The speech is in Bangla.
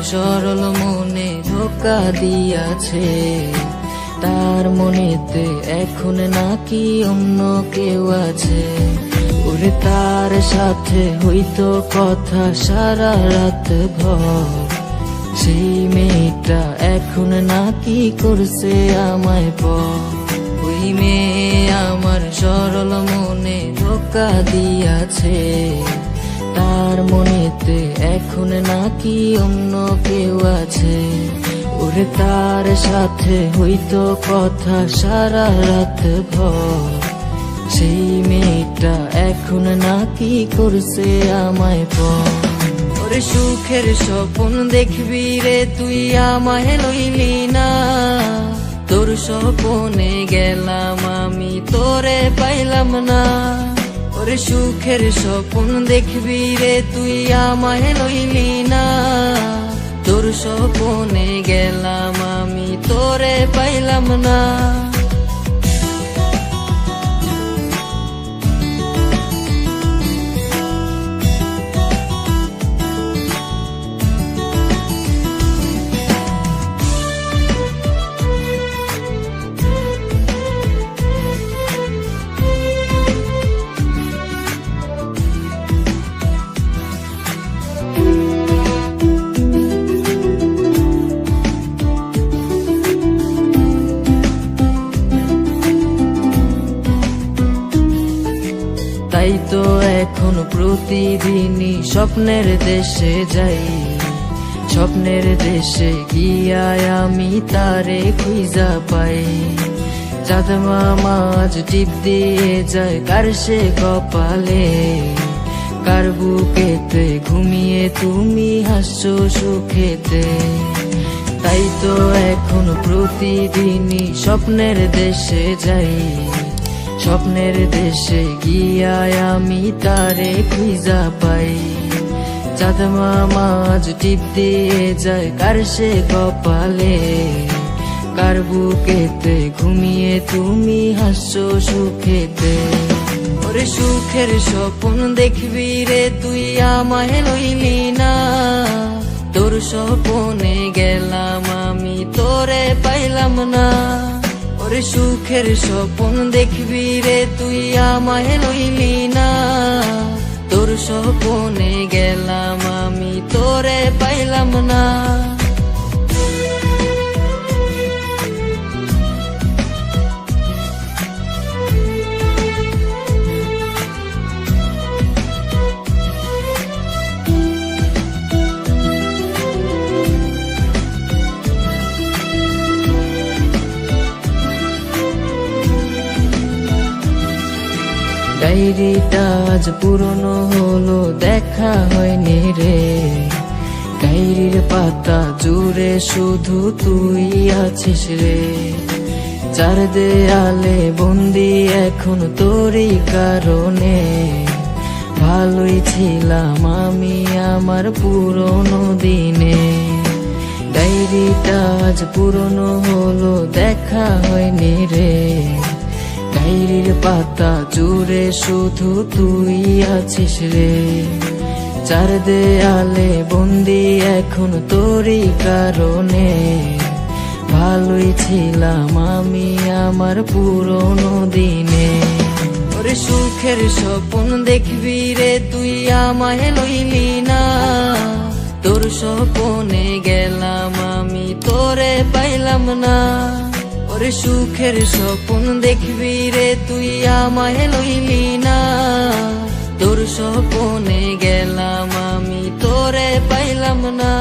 সরল মনে ধোকা দিয়াছে, তার মনেতে এখন নাকি অন্য কেউ আছে। ওরে তার সাথে হইতো কথা সারা রাত ভর, সেই মেয়েটা এখন নাকি করছে আমায় পর। ওই মেয়ে আমার সরল মনে ধোকা দিয়াছে, তার মনেতে এখন নাকি অন্য কেউ আছে। ওরে তার সাথে হইতো কথা সারা রাত ভর, সেই মেয়েটা এখন নাকি করছে আমায় পর। ওরে সুখের স্বপ্ন দেখবি রে তুই আমায় লইলি না, তোর স্বপ্নে গেলাম আমি তোরে পাইলাম না। ওরে সুখের স্বপ্ন দেখবি রে তুই আমায় লইলি না, তোর স্বপ্নে গেলাম আমি তোরে পাইলাম না। তাই তো এখন প্রতিদিনই স্বপ্নের দেশে যাই, স্বপ্নের দেশে গিয়ায় আমি তারে খুঁজা পাই। চাঁদ মামা আজ টিপ দিয়ে যায় কার সে কপালে, কার বুকেতে ঘুমিয়ে তুমি হাসছো সুখেতে। তাই তো এখন প্রতিদিনই স্বপ্নের দেশে যাই, স্বপ্নের দেশে গিয়ায় আমি তারে খুঁজা পাই। চাঁদ মামা আজ টিপ দিয়ে যায় কার সে কপালে, কার বুকেতে ঘুমিয়ে তুমি হাসছো সুখেতে। ওরে সুখের স্বপ্ন দেখবি রে তুই আমায় লইলি না, তোর স্বপ্নে গেলাম আমি তোরে পাইলাম না। ওরে সুখের স্বপ্ন দেখবি রে তুই আমায় লইলি না, তোর স্বপ্নে গেলাম আমি তোরে পাইলাম না। ডায়েরিটা আজ পুরনো হলো দেখা হয়নি রে, ডায়েরির পাতা জুড়ে শুধু তুই আছিস রে। চার দেয়ালে বন্দি এখন তোরই কারণে, ভালোই ছিলাম আমি আমার পুরনো দিনে। ডায়েরিটা আজ পুরনো হলো দেখা হয়নি রে, ডায়েরির পাতা জুড়ে শুধু তুই আছিস রে। চার দেয়ালে বন্দি এখন তোরই কারণে, ভালোই ছিলাম আমি আমার পুরনো দিনে। ওরে সুখের স্বপ্ন দেখবি রে তুই আমায় লইলি না, তোর স্বপ্নে গেলাম আমি তোরে পাইলাম না। ওরে সুখের স্বপ্ন দেখবি রে তুই আমায় লইলি না, তোর স্বপ্নে গেলাম আমি তোরে পাইলাম না।